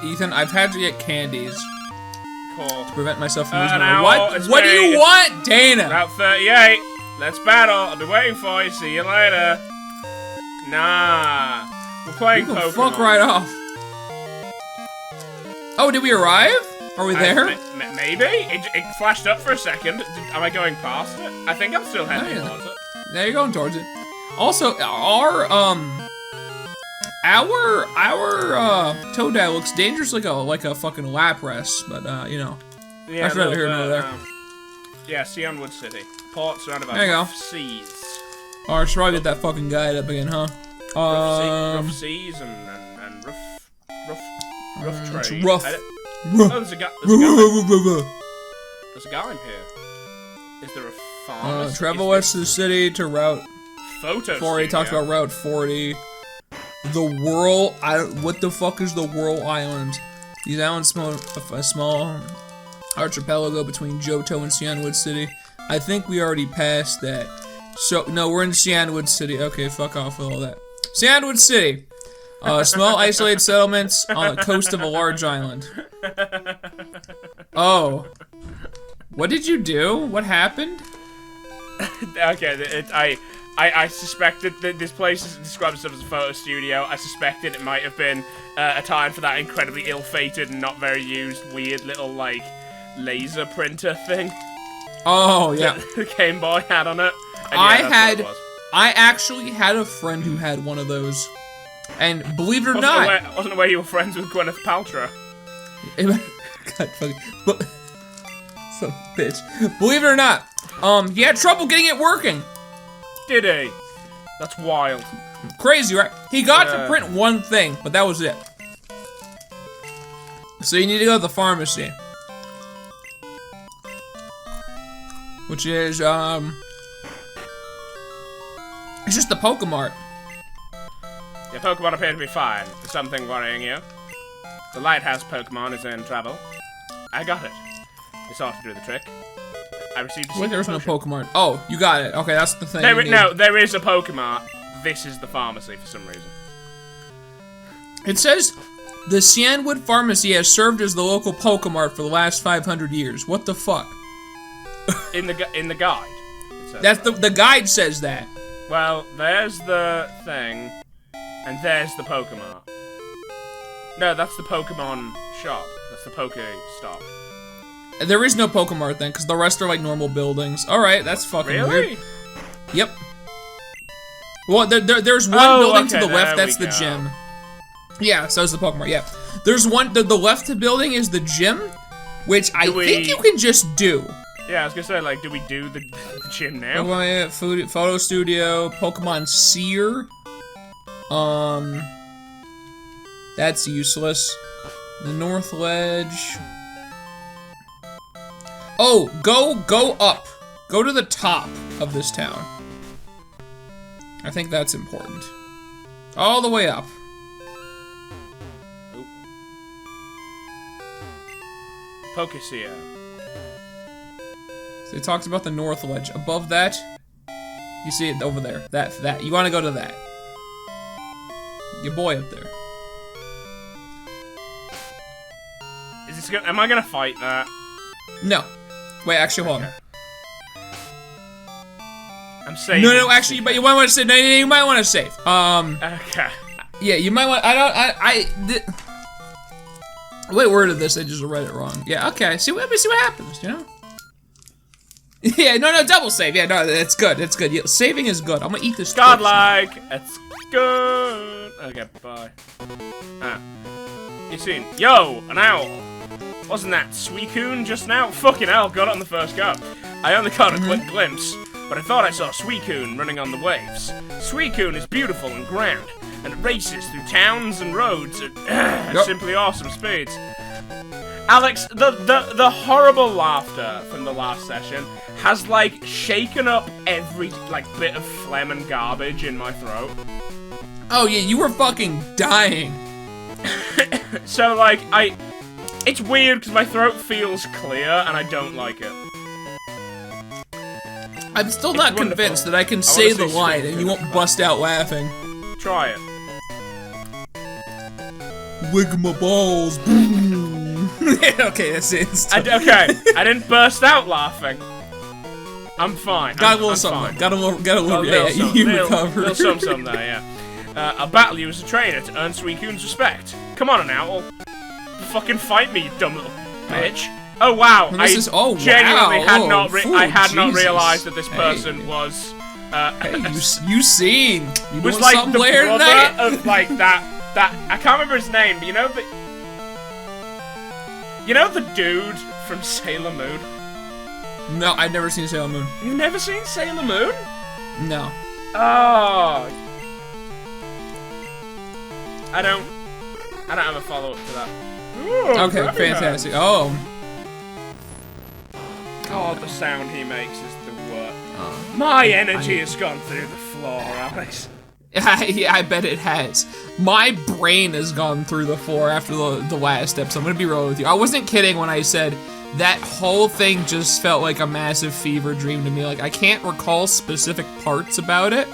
Ethan, I've had to get candies. Cool. To prevent myself from losing an my... hour, What do you want, Dana? Route 38. Let's battle. I'll be waiting for you. See you later. Nah. We're playing Pokemon. Fuck right off. Oh, did we arrive? Are we there? Maybe? It flashed up for a second. Am I going past it? I think I'm still heading towards it. There you're going towards it. Also, our Toadette looks dangerous like a fucking Lapras, but you know. Yeah, that's neither here nor there. Yeah, Sionwood City. Port surrounded by rough seas. Oh, I should probably get that fucking guide up again, huh? Rough seas and rough trade. It's rough. Oh, there's a guy. There's a guy in here. Is there a farm? Travel west of the city to Route Photo 40. Talks about Route 40. The Whirl. What the fuck is the Whirl Island? These islands a small archipelago between Johto and Sionwood City. I think we already passed that. So no, we're in Sionwood City. Okay, fuck off with all that. Sionwood City. Small isolated settlements on the coast of a large island. Oh. What did you do? What happened? Okay, I suspected that this place describes itself as a photo studio. I suspected it might have been a time for that incredibly ill-fated and not very used weird little, like, laser printer thing. Oh, yeah. The Game Boy had on it. And I actually had a friend who had one of those. And believe it or not... Wasn't it where you were friends with Gwyneth Paltrow? God fucking... Son of a bitch. Believe it or not, he had trouble getting it working. Did he? That's wild. Crazy, right? He got to print one thing, but that was it. So you need to go to the pharmacy. Which is, it's just the Pokemart. Your Pokemon appear to be fine. Is something worrying you? The lighthouse Pokemon is in trouble. I got it. This ought to do the trick. I received a there's no Pokemon. Oh, you got it. Okay, that's the thing. No, there is a Pokemon. This is the pharmacy for some reason. It says, the Sionwood Pharmacy has served as the local Pokemart for the last 500 years. What the fuck? In the guide. That's the guide says that. Well, there's the thing, and there's the Pokemon. No, that's the Pokemon shop. That's the Poke-Stop. There is no Pokemart then, because the rest are like normal buildings. Alright, that's fucking weird. Yep. Well, there's one building to the left, that's the gym. Yeah, so is the Pokemart, yeah. There's one, the left building is the gym, which I think you can just do. Yeah, I was gonna say, like, do we do the gym now? Pokemon Photo Studio, Pokemon Seer. That's useless. The North Ledge. Oh, go up. Go to the top of this town. I think that's important. All the way up. Pokesea. So it talks about the North Ledge. Above that, you see it over there. That. You want to go to that. Your boy up there. Is this am I gonna fight that? No. Wait, actually, hold on. I'm saving. No, actually, but you might want to save. No, you might want to save. Okay. Yeah, you might want. Wait, worded this. I just read it wrong. Yeah. Okay. Let me see what happens. You know. Yeah. No. Double save. Yeah. No. It's good. It's good. Yeah, saving is good. I'm gonna eat this. Godlike. It's good. Okay. Bye. You seen? Yo, an owl. Wasn't that Suicune just now? Fucking hell, got it on the first go. I only caught a quick glimpse, but I thought I saw Suicune running on the waves. Suicune is beautiful and grand, and it races through towns and roads at simply awesome speeds. Alex, the horrible laughter from the last session has, like, shaken up every, like, bit of phlegm and garbage in my throat. Oh yeah, you were fucking dying. So, like, it's weird because my throat feels clear and I don't like it. I'm still not convinced that I can say the line and you won't bust out laughing. Try it. wiggle my balls. Boom. Okay, that's it. Okay, I didn't burst out laughing. I'm fine. Got a little something. Got a little. Yeah, you recovered. Little something there, yeah. I'll battle you as a trainer to earn Suicune's respect. Come on, an owl. Fucking fight me, you dumb little bitch. Oh wow! I genuinely had not realized that this person was. Hey, you seen? You was like the brother tonight? of like that. I can't remember his name, but you know the dude from Sailor Moon. No, I've never seen Sailor Moon. You've never seen Sailor Moon? No. Oh. I don't have a follow-up to that. Ooh, okay, fantastic. Oh. God, the sound he makes is the worst. My energy has gone through the floor, Alex. Yeah, I bet it has. My brain has gone through the floor after the last episode. I'm gonna be real with you. I wasn't kidding when I said that whole thing just felt like a massive fever dream to me. Like, I can't recall specific parts about it.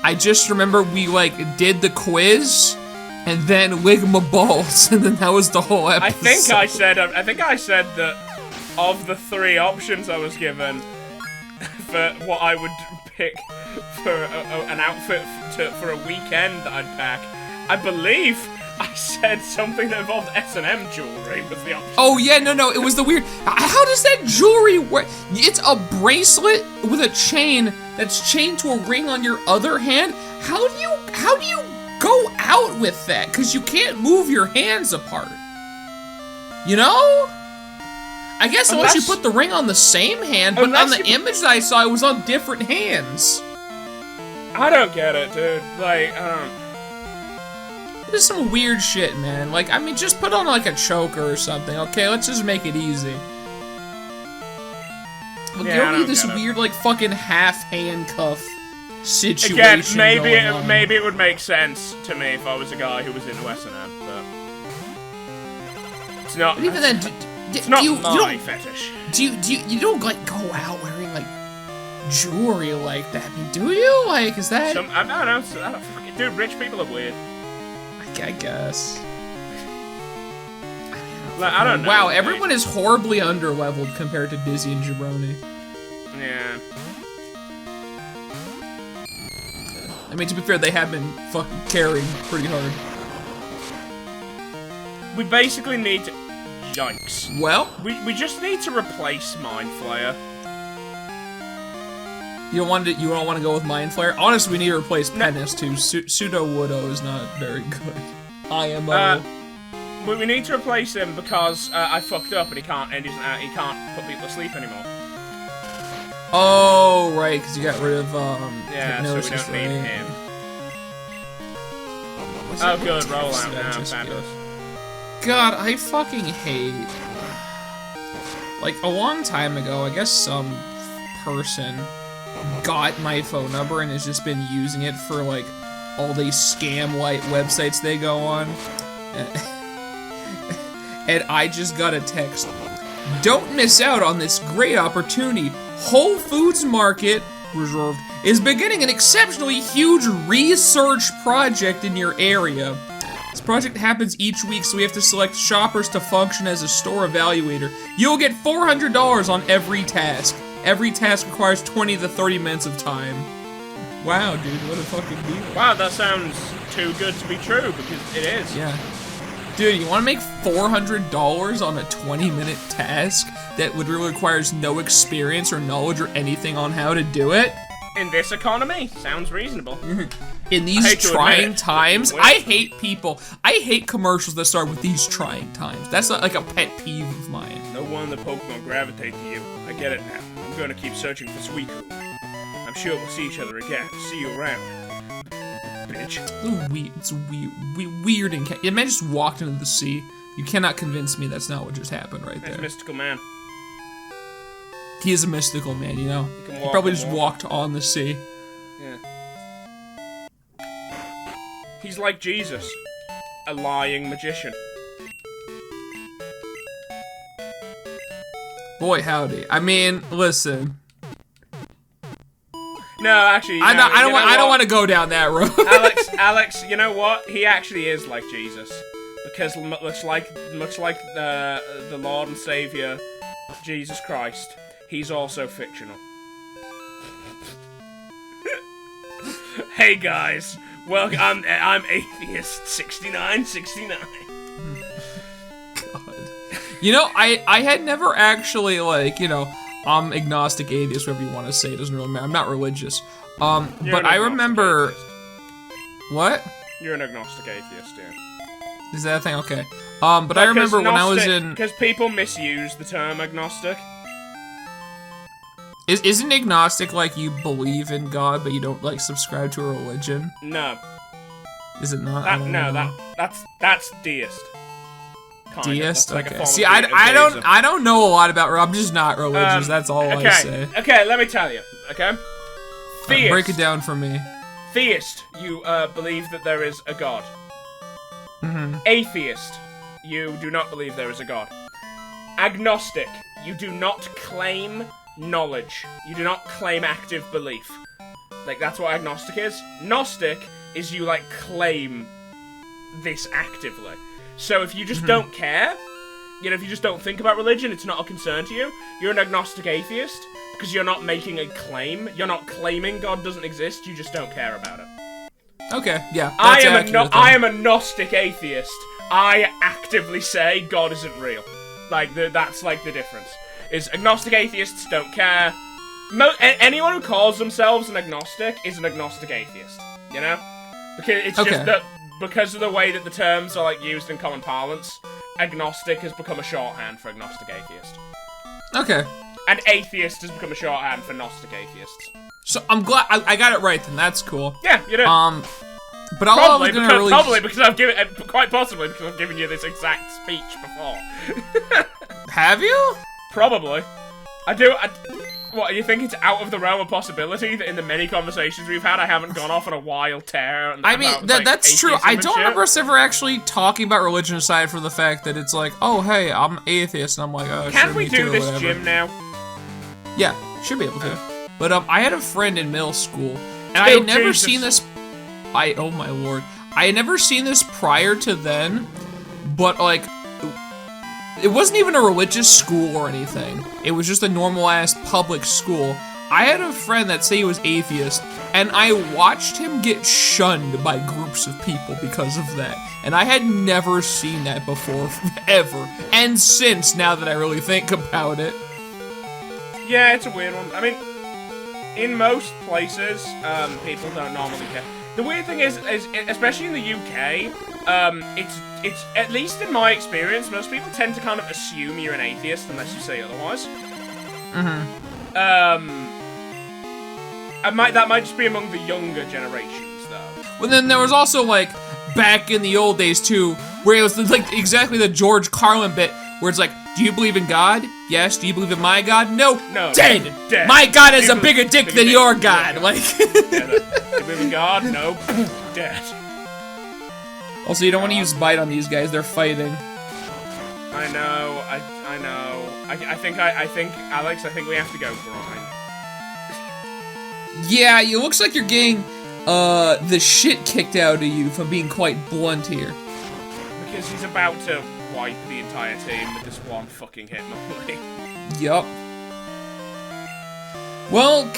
I just remember we, like, did the quiz, and then wiggle my balls, and then that was the whole episode. I think I said that of the 3 options I was given for what I would pick for an outfit for a weekend that I'd pack, I believe I said something that involved S&M jewelry was the option. Oh yeah, no, it was the weird. How does that jewelry work? It's a bracelet with a chain that's chained to a ring on your other hand. How do you go out with that? Cause you can't move your hands apart. You know? I guess unless you put the ring on the same hand, but on the image that I saw, it was on different hands. I don't get it, dude. Like, This is some weird shit, man. Like, I mean, just put on, like, a choker or something, okay? Let's just make it easy. But you don't need this weird, like, fucking half-handcuff situation. Again, maybe it would make sense to me if I was a guy who was into S&M, but it's not. But even then, it's not my fetish. You don't, like, go out wearing, like, jewelry like that? I mean, do you? Like, is that? I don't know. Dude, rich people are weird. I guess. Like, I don't know. Wow, everyone is horribly underleveled compared to Busy and Jabroni. Yeah. I mean, to be fair, they have been fucking carrying pretty hard. We basically need to... Yikes. Well? We just need to replace Mind Flayer. You don't want to go with Mind Flayer? Honestly, we need to replace Penis too. Pseudo Woodo is not very good. IMO. We need to replace him because I fucked up and he can't put people to sleep anymore. Oh right, because you got rid of yeah, so we don't need him. Oh good, roll out now, fabulous. God, I fucking hate. Like a long time ago, I guess some person got my phone number and has just been using it for like all these scam-like websites they go on. And I just got a text. Don't miss out on this great opportunity. Whole Foods Market Reserved is beginning an exceptionally huge research project in your area. This project happens each week, so we have to select shoppers to function as a store evaluator. You'll get $400 on every task. Every task requires 20 to 30 minutes of time. Wow, dude, what a fucking deal. Wow, that sounds too good to be true, because it is. Yeah. Dude, you want to make $400 on a 20-minute task that literally requires no experience or knowledge or anything on how to do it? In this economy, sounds reasonable. In these trying times, I hate people. I hate commercials that start with these trying times. That's like a pet peeve of mine. No wonder Pokemon gravitate to you. I get it now. I'm gonna keep searching for Suicune. I'm sure we'll see each other again. See you around, bitch. It's weird and the man just walked into the sea. You cannot convince me that's not what just happened right there. He's a mystical man. He is a mystical man, you know? He probably just walked on the sea. Yeah. He's like Jesus. A lying magician. Boy, howdy. I mean, listen. No, actually, I don't want to go down that road. Alex, you know what? He actually is like Jesus. because much like the Lord and Savior Jesus Christ, he's also fictional. Hey guys, well, I'm atheist 6969. God. You know, I had never actually, like, you know, I'm agnostic, atheist, whatever you want to say. It doesn't really matter. I'm not religious. But I remember. Atheist. What? You're an agnostic atheist, yeah. Is that a thing? Okay. But I remember when I was in. Because people misuse the term agnostic. Isn't agnostic like you believe in God, but you don't like subscribe to a religion? No. Is it not? That's deist. Deist? Like okay. See, I don't know a lot about. I'm just not religious. That's all I say. Okay, let me tell you. Okay. Theist. Break it down for me. Theist, you believe that there is a God. Mm-hmm. Atheist, you do not believe there is a God. Agnostic, you do not claim knowledge. You do not claim active belief. Like, that's what agnostic is. Gnostic is you, like, claim this actively. So if you just don't care, you know, if you just don't think about religion, it's not a concern to you, you're an agnostic atheist, because you're not making a claim. You're not claiming God doesn't exist, you just don't care about it. Okay, yeah. I am a Gnostic atheist. I actively say God isn't real. Like, that's, like, the difference. Is agnostic atheists don't care. Anyone who calls themselves an agnostic is an agnostic atheist. You know? Because it's just that, because of the way that the terms are, like, used in common parlance, agnostic has become a shorthand for agnostic atheist. Okay. And atheist has become a shorthand for Gnostic atheists. So I'm glad I got it right then. That's cool. Yeah, you did. But all I was gonna really probably because I've given quite possibly because I've given you this exact speech before. Have you? Probably. I do. What, you think it's out of the realm of possibility that in the many conversations we've had, I haven't gone off on a wild tear? I mean, that's true. I don't remember us ever actually talking about religion aside from the fact that it's like, oh, hey, I'm atheist, and I'm like, oh, can we do this gym now? Yeah, should be able to. But I had a friend in middle school, and I had never seen this. Oh my lord, I had never seen this prior to then, but like. It wasn't even a religious school or anything. It was just a normal-ass public school. I had a friend that said he was atheist, and I watched him get shunned by groups of people because of that. And I had never seen that before, ever. And since, now that I really think about it. Yeah, it's a weird one. I mean, in most places, people don't normally care. The weird thing is especially in the UK, it's at least in my experience, most people tend to kind of assume you're an atheist unless you say otherwise. Mm-hmm. That might just be among the younger generations, though. Well, then there was also, like, back in the old days, too, where it was, like, exactly the George Carlin bit, where it's like, do you believe in God? Yes. Do you believe in my God? No. No. Dead. My God is a bigger dick than your God. Yeah. Like. Do you believe in God? No. Dead. Also, you don't want to use bite on these guys. They're fighting. I know. I know. I think Alex. I think we have to go grind. Yeah, it looks like you're getting the shit kicked out of you, if I'm being quite blunt here. Because he's about to wipe the entire team with this one fucking Hitmonlee. Yup. Well,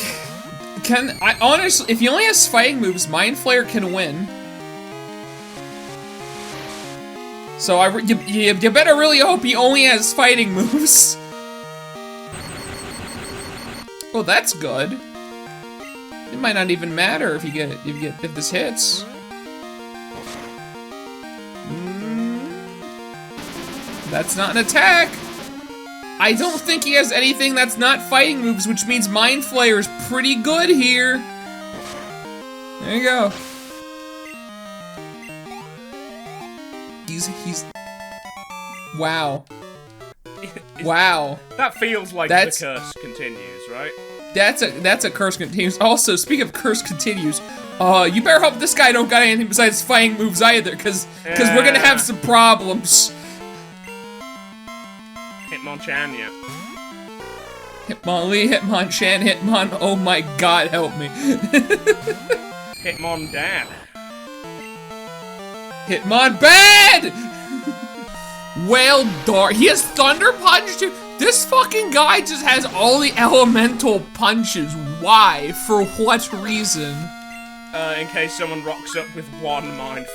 honestly, if he only has fighting moves, Mind Flayer can win. So you better really hope he only has fighting moves. Well, that's good. It might not even matter if if this hits. That's not an attack. I don't think he has anything that's not fighting moves, which means Mind Flayer is pretty good here. There you go. He's wow. Wow. That feels like the curse continues, right? That's a curse continues. Also, speaking of curse continues, you better hope this guy don't got anything besides fighting moves either, cause we're gonna have some problems. Hitmonchan, yeah. Hitmonlee, Hitmonchan, Hitmon. Oh my God, help me. Hitmon Dad. Hitmon bad. Whale Dart. He has Thunder Punch too. This fucking guy just has all the elemental punches. Why? For what reason? In case someone rocks up with one not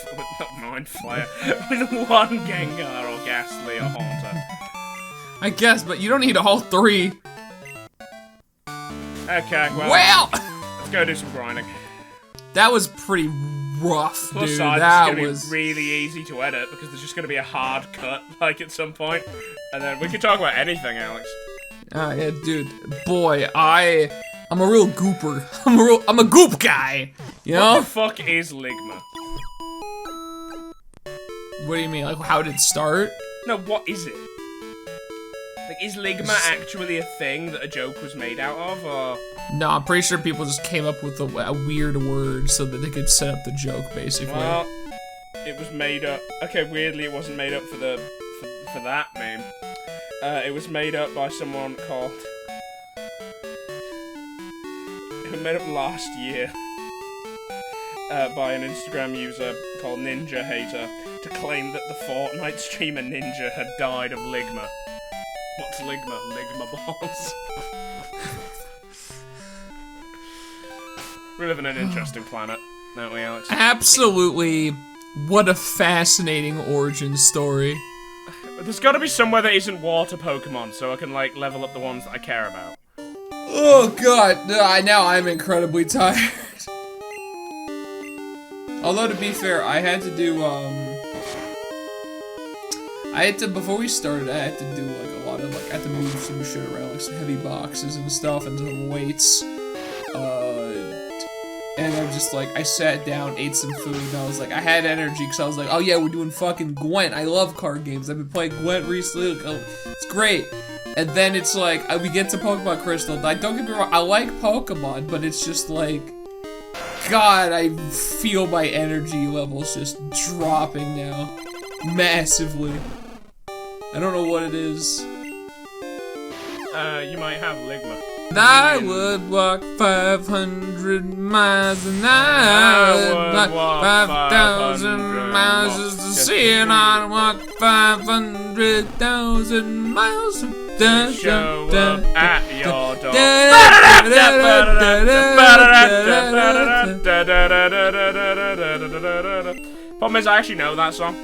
Mind Flare, with one Gengar or Ghastly or Haunter. I guess, but you don't need all three. Okay, well, let's go do some grinding. That was pretty rough, Plus dude. side, That it's was gonna be really easy to edit because there's just gonna be a hard cut, like at some point, and then we can talk about anything, Alex. Yeah, dude. Boy, I'm a real gooper. I'm a goop guy. You know? What the fuck is Ligma? What do you mean? Like, how did it start? No, what is it? Like, is Ligma actually a thing that a joke was made out of, or? No, I'm pretty sure people just came up with a weird word so that they could set up the joke, basically. Well, it was made up. Okay, weirdly, it wasn't made up for that meme. It was made up by someone called. It was made up last year by an Instagram user called Ninja Hater to claim that the Fortnite streamer Ninja had died of Ligma. What's Ligma? Ligma balls. We live in an interesting planet, don't we, Alex? Absolutely. What a fascinating origin story. There's gotta be somewhere that isn't water Pokemon, so I can, like, level up the ones that I care about. Oh god, now I'm incredibly tired. Although, to be fair, I had to do, before we started, I had to do, like, a lot of, like, I had to move some shit around, like, some heavy boxes and stuff, and some weights, and I'm just, like, I sat down, ate some food, and I was, like, I had energy, because I was, like, oh yeah, we're doing fucking Gwent, I love card games, I've been playing Gwent recently, like, oh, it's great, and then it's, like, we get to Pokemon Crystal, like, don't get me wrong, I like Pokemon, but it's just, like, God, I feel my energy levels just dropping now, massively. I don't know what it is. You might have Ligma. I would walk 500 miles and I would walk 5,000 miles just to see it. I'd walk 500,000 miles to show up at your door. Problem is, I actually know that song.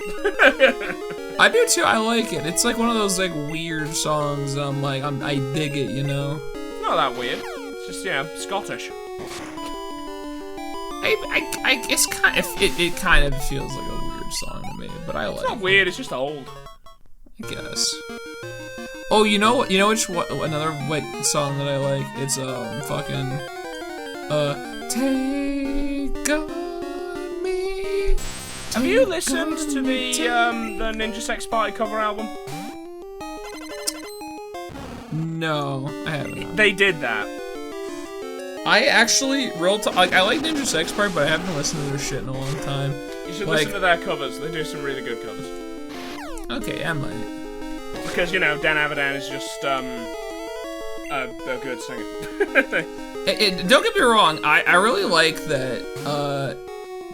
I do too. I like it. It's like one of those like weird songs. I dig it. You know. Not that weird. It's just, yeah, Scottish. It's kind of it kind of feels like a weird song to me, but I like it. It's not weird. It's just old. I guess. Oh, you know another like song that I like? It's fucking Take On Me. Have you listened to the Ninja Sex Party cover album? No, I haven't. They did that. I actually I like Ninja Sex Party, but I haven't listened to their shit in a long time. You should listen to their covers. They do some really good covers. Okay, I might. Because, you know, Dan Avidan is just, a good singer. Don't get me wrong, I really like that,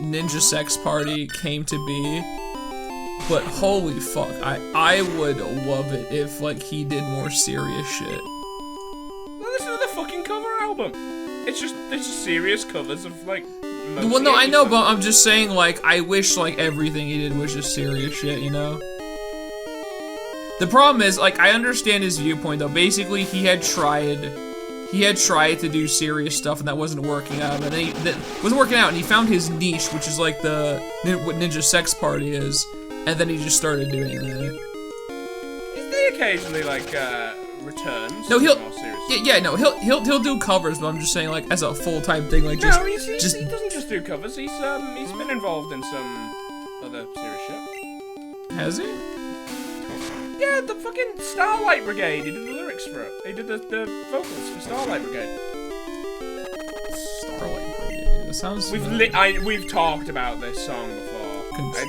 Ninja Sex Party came to be, but holy fuck, I would love it if, like, he did more serious shit. Well, listen to the fucking cover album. It's just serious covers of, like, well, no, I know, but I'm just saying, like, I wish, like, everything he did was just serious shit, you know? The problem is, like, I understand his viewpoint, though. Basically, he had tried to do serious stuff, and that wasn't working out. And then that wasn't working out, and he found his niche, which is like what Ninja Sex Party is, and then he just started doing that. He occasionally like returns. No, he'll more serious. he'll do covers, but I'm just saying, like, as a full-time thing, like, he doesn't just do covers. He's been involved in some other serious shit. Has he? Yeah, the fucking Starlight Brigade. He did the lyrics for it. He did the vocals for Starlight Brigade. Starlight Brigade. That sounds. We've talked about this song before.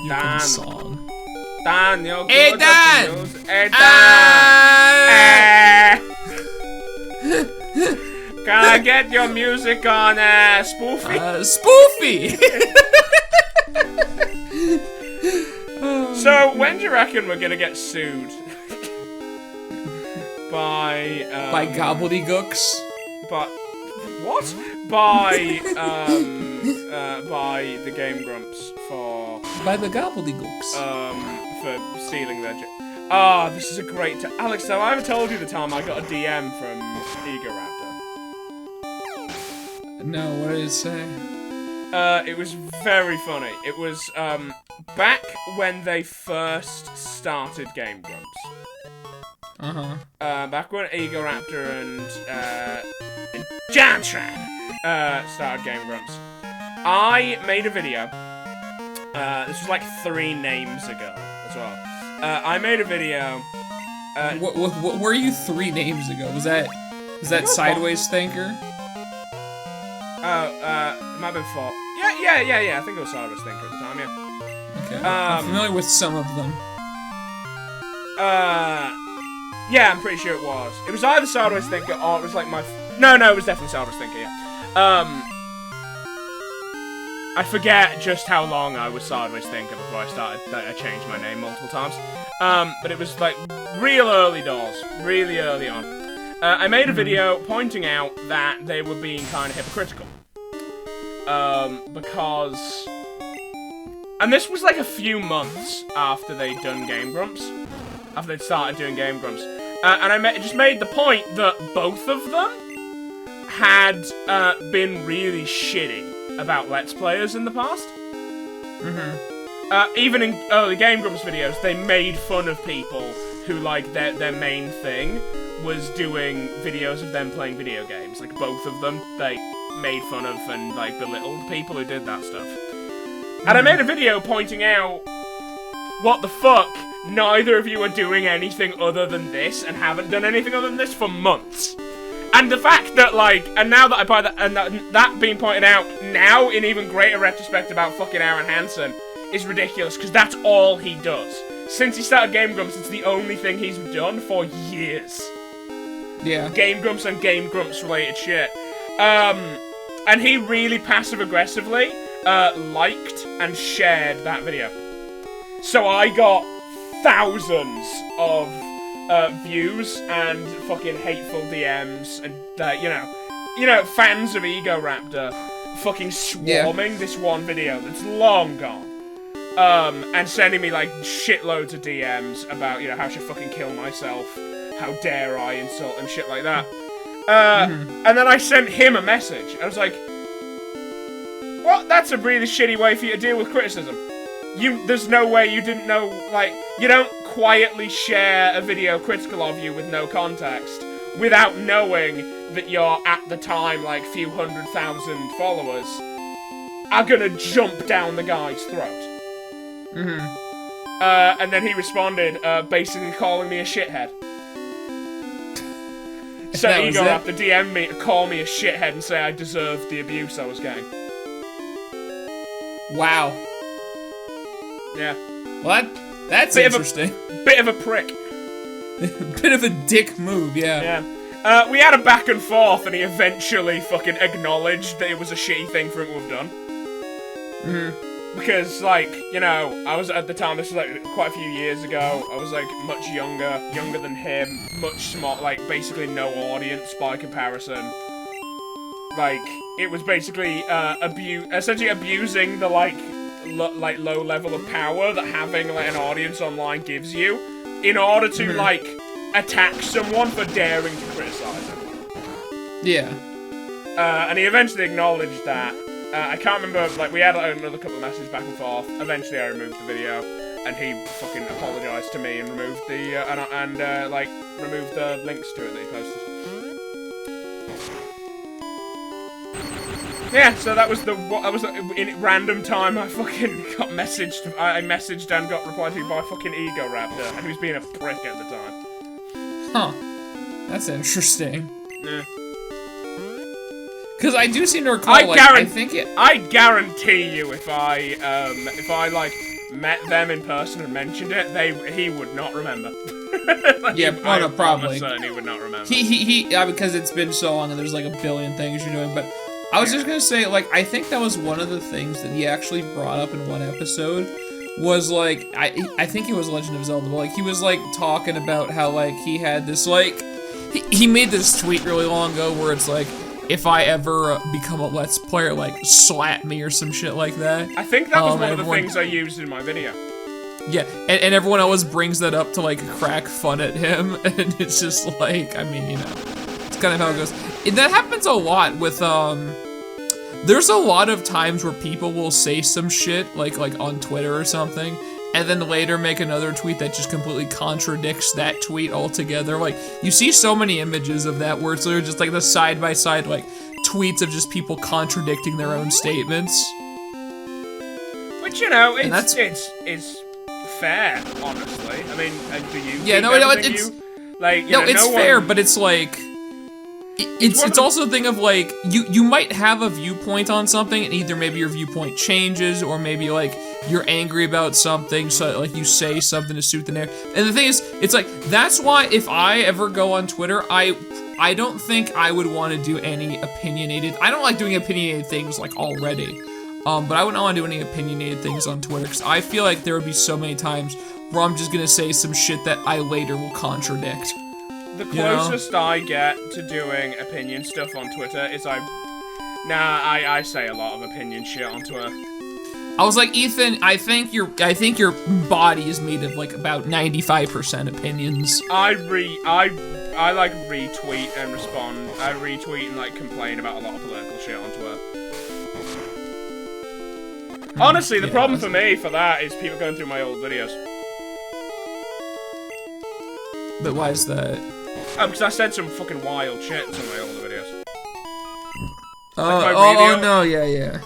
Dan. Song. Dan, you're good. Hey Dan. Hey Dan. Can I get your music on Spoofy? Spoofy. So, when do you reckon we're gonna get sued? By gobbledygooks? But what? By the Game Grumps for By the gobbledygooks. for stealing their this is a great Alex, so I haven't told you the time I got a DM from Ego Raptor. No, what did it say? It was very funny. It was back when they first started Game Grumps. Back when Ego Raptor and Jantran started Game Grumps. I made a video. This was like 3 names ago as well. I made a video. What were you 3 names ago? Was that Sideways Thinker? It might have been 4. Yeah. I think it was Sideways Thinker at the time. Yeah. Okay. I'm familiar with some of them. Yeah, I'm pretty sure it was. It was either Sideways Thinker or it was like my... No, it was definitely Sideways Thinker, yeah. I forget just how long I was Sideways Thinker before I changed my name multiple times. But it was like real early doors, really early on. I made a video pointing out that they were being kind of hypocritical. Because... And this was like a few months after they'd done Game Grumps. After they'd started doing Game Grumps. And I just made the point that both of them had been really shitty about Let's Players in the past. Even in early Game Grumps videos, they made fun of people who, like, their main thing was doing videos of them playing video games. Like, both of them, they made fun of and, like, belittled people who did that stuff. And I made a video pointing out, what the fuck? Neither of you are doing anything other than this, and haven't done anything other than this for months. And the fact that, like, and now that I buy that, and that being pointed out now in even greater retrospect about fucking Aaron Hansen is ridiculous, because that's all he does. Since he started Game Grumps, it's the only thing he's done for years. Yeah. Game Grumps and Game Grumps related shit. And he really passive-aggressively liked and shared that video. So I got thousands of views and fucking hateful DMs and, you know, fans of Ego Raptor fucking swarming this one video that's long gone. And sending me, like, shitloads of DMs about, you know, how I should fucking kill myself, how dare I insult and shit like that. And then I sent him a message. I was like, what? That's a really shitty way for you to deal with criticism. There's no way you didn't know, like, you don't quietly share a video critical of you with no context without knowing that you're, at the time, like, few 100,000 followers are gonna jump down the guy's throat. And then he responded, basically calling me a shithead. So Ego Raptor DM'd me to call me a shithead and say I deserved the abuse I was getting. Wow. Yeah. Well, that's interesting. Bit of a prick. Bit of a dick move, yeah. Yeah. We had a back and forth, and he eventually fucking acknowledged that it was a shitty thing for him to have done. Because, like, you know, I was at the time, this was like quite a few years ago, I was like much younger than him, much smart, like basically no audience by comparison. Like, it was basically essentially abusing the like low level of power that having like an audience online gives you in order to like attack someone for daring to criticize him. Yeah. And he eventually acknowledged that. I can't remember, like, we had like, another couple of messages back and forth. Eventually I removed the video, and he fucking apologised to me and removed the, removed the links to it that he posted. Yeah, so that was in random time I fucking got messaged, I messaged and got replied to by fucking Ego Raptor, and he was being a prick at the time. Huh. That's interesting. Yeah. Because I do seem to recall, I guarantee you, if I like met them in person and mentioned it, he would not remember. Like, yeah, probably. He would not remember. Yeah, because it's been so long and there's like a billion things you're doing. But I was just gonna say, like, I think that was one of the things that he actually brought up in one episode was like, I think it was Legend of Zelda, but like he was like talking about how like he had this like, he made this tweet really long ago where it's like, if I ever become a Let's Player, like slap me or some shit like that. I think that was one of the things I used in my video. Yeah, and everyone always brings that up to like crack fun at him, and it's just like, I mean, you know, it's kind of how it goes. And that happens a lot with there's a lot of times where people will say some shit like on Twitter or something, and then later make another tweet that just completely contradicts that tweet altogether. Like, you see so many images of that where it's literally just like the side-by-side like tweets of just people contradicting their own statements. Which, you know, it's fair, honestly. I mean, do you? Yeah, no, it's like, you no, know, it's no fair, one... but it's like it's also a thing of like you might have a viewpoint on something, and either maybe your viewpoint changes, or maybe like you're angry about something, so like you say something to suit the narrative. And the thing is, it's like that's why if I ever go on Twitter, I don't think I would want to do any opinionated. I don't like doing opinionated things like already. But I wouldn't want to do any opinionated things on Twitter, because I feel like there would be so many times where I'm just gonna say some shit that I later will contradict. The closest I get to doing opinion stuff on Twitter is I say a lot of opinion shit on Twitter. I was like, Ethan, I think your body is made of like about 95% opinions. I like retweet and respond. I retweet and like complain about a lot of political shit on Twitter. Honestly, the problem for me for that is people going through my old videos. But why is that? Because I said some fucking wild shit in some of my older videos. No, yeah.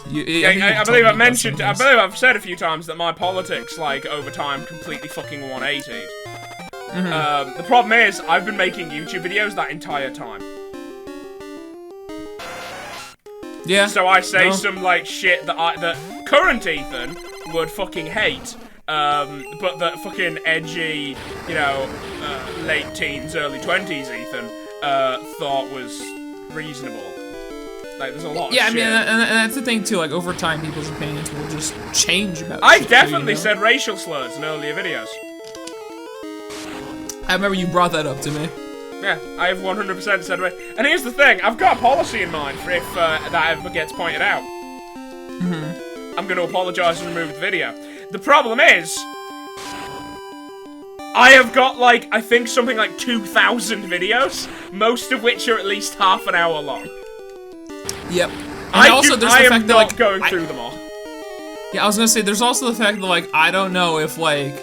I believe I've mentioned, I believe I've said a few times that my politics, like, over time, completely fucking 180'd. The problem is, I've been making YouTube videos that entire time. Yeah. So I say some, like, shit that current Ethan would fucking hate. But that fucking edgy, you know, late teens, early 20s Ethan, thought was reasonable. Like, there's a lot of shit. I mean, and that's the thing, too, like, over time, people's opinions will just change about I shit, definitely you know? said racial slurs in earlier videos. I remember you brought that up to me. Yeah, I have 100% said racial. And here's the thing, I've got a policy in mind for if that ever gets pointed out. I'm going to apologise and remove the video. The problem is, I have got, like, I think something like 2,000 videos, most of which are at least half an hour long. Yep. And I am not going through them all. Yeah, I was gonna say, there's also the fact that, like, I don't know if, like,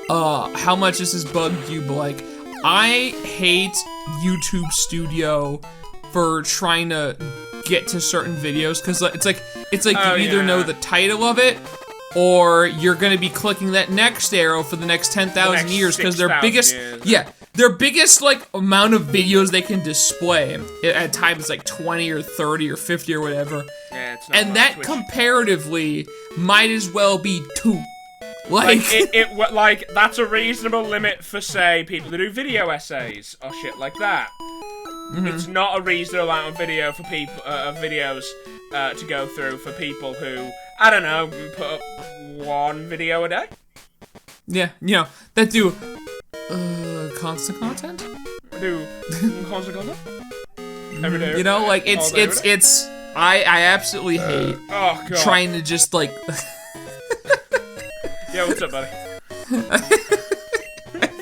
how much this has bugged you, but, like, I hate YouTube Studio for trying to get to certain videos, because it's like you either know the title of it, or you're gonna be clicking that next arrow for the next 10,000 years, because their biggest, their biggest, like, amount of videos they can display, at times, like, 20 or 30 or 50 or whatever, and that comparatively might as well be 2. Like, that's a reasonable limit for, say, people that do video essays, or shit like that. It's not a reasonable amount of video for people, videos to go through for people who, I don't know, put up 1 video a day. Yeah, you know, that do constant content? Do constant content? Every day. You know, like, it's I absolutely hate trying to just, like... Yeah, what's up, buddy?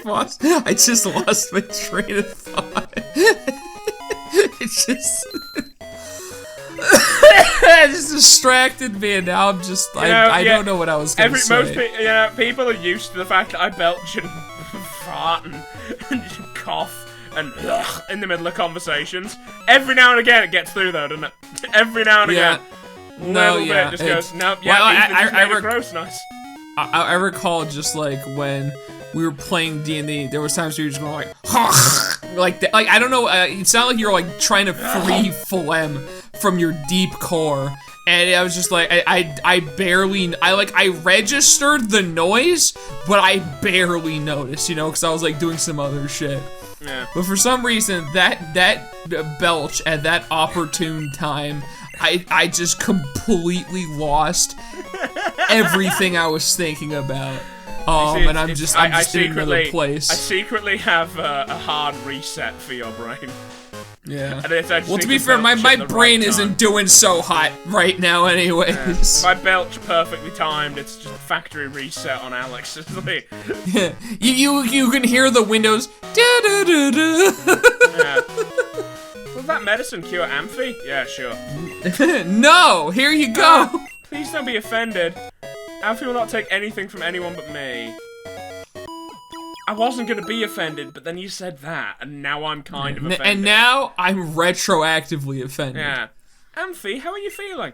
I just lost my train of thought. It's just... it just distracted me, and now I'm just... I don't know what I was gonna say. People are used to the fact that I belch and fart and cough and in the middle of conversations. Every now and again it gets through, though, doesn't it? Every now and again. Little bit just goes, nope, gross, nice. I recall just, like, when we were playing D&D, there was times where you were just going, like, like, I don't know, it sounded like you were, like, trying to free phlegm from your deep core, and I was just like, I registered the noise, but I barely noticed, you know, because I was, like, doing some other shit. Yeah. But for some reason, that belch at that opportune time, I just completely lost everything I was thinking about. See, And I'm just in another place. I secretly have a hard reset for your brain. Yeah. And it's Well, to be fair, my brain isn't doing so hot right now anyways. My belch perfectly timed. It's just factory reset on Alex. It's like, Yeah. You can hear the windows. yeah. Will that medicine cure Amphi? Yeah, sure. No, here you go. Please don't be offended. Amphi will not take anything from anyone but me. I wasn't gonna be offended, but then you said that, and now I'm kind of offended. And now I'm retroactively offended. Yeah. Amphi, how are you feeling?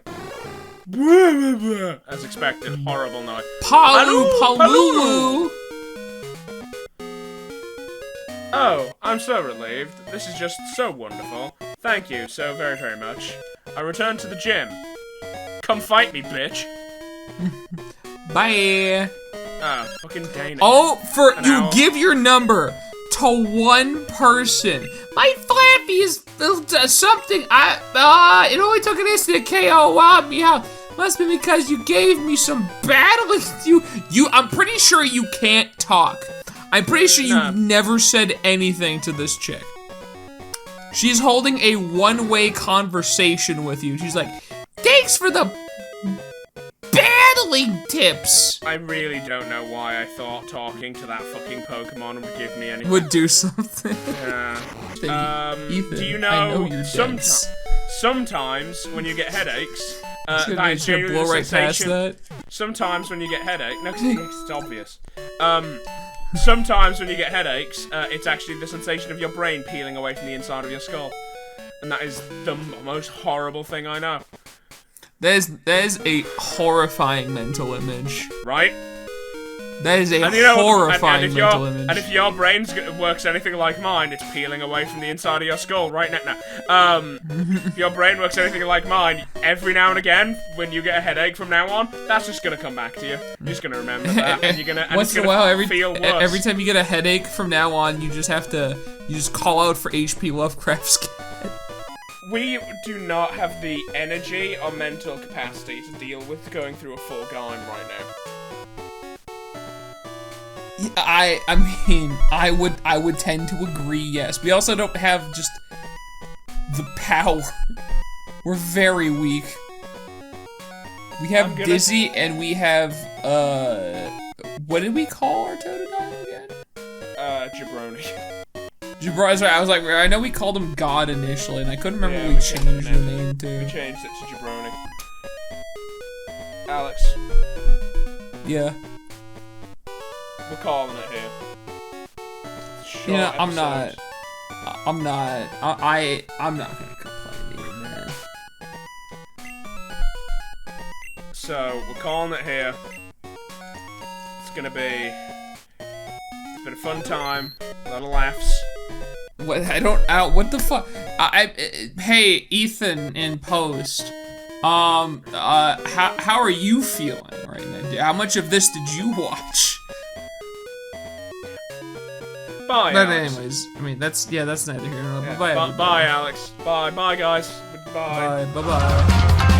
As expected, horrible noise. Palu Palulu. Oh, I'm so relieved. This is just so wonderful. Thank you so very, very much. I return to the gym. Come fight me, bitch. Bye. Ah, fucking Dana. Oh, Owl. give your number to one person. My Flappy is something. It only took an instant to KO. Wow, meow. Must be because you gave me some battling. I'm pretty sure you can't talk. I'm pretty sure you've never said anything to this chick. She's holding a one-way conversation with you. She's like, thanks for the battling tips. I really don't know why I thought talking to that fucking Pokemon would give me anything. Would do something. Yeah. Ethan, do you know, I know you're dense. sometimes when you get headaches, that is gonna genuinely blow the right past sensation. that. Sometimes when you get headache, no, 'cause it's obvious. Sometimes when you get headaches, it's actually the sensation of your brain peeling away from the inside of your skull, and that is the most horrible thing I know. That is a horrifying mental image. Right? That is a And you know, horrifying mental image. And if your brain works anything like mine, it's peeling away from the inside of your skull right now. If your brain works anything like mine, every now and again, when you get a headache from now on, that's just gonna come back to you. You're just gonna remember that, and you're gonna Once in a while, feel worse. every time you get a headache from now on, you just call out for H.P. Lovecraft's cat. We do not have the energy or mental capacity to deal with going through a full game right now. I mean, I would tend to agree, yes. We also don't have just the power. We're very weak. We have Dizzy and we have, what did we call our Totodile again? Jabroni. Jabroni, sorry, I was like, I know we called him God initially, and I couldn't remember what we changed the name to. We changed it to Jabroni. Alex. Yeah. We're calling it here. You know, I'm not gonna complain either, man. So, we're calling it here. It's been a fun time, a lot of laughs. What, what the fuck? Hey, Ethan in post, how are you feeling right now? How much of this did you watch? Bye, but Alex. anyways, I mean, that's neither here nor there. Yeah, bye, Alex. Bye, guys. Goodbye. Bye.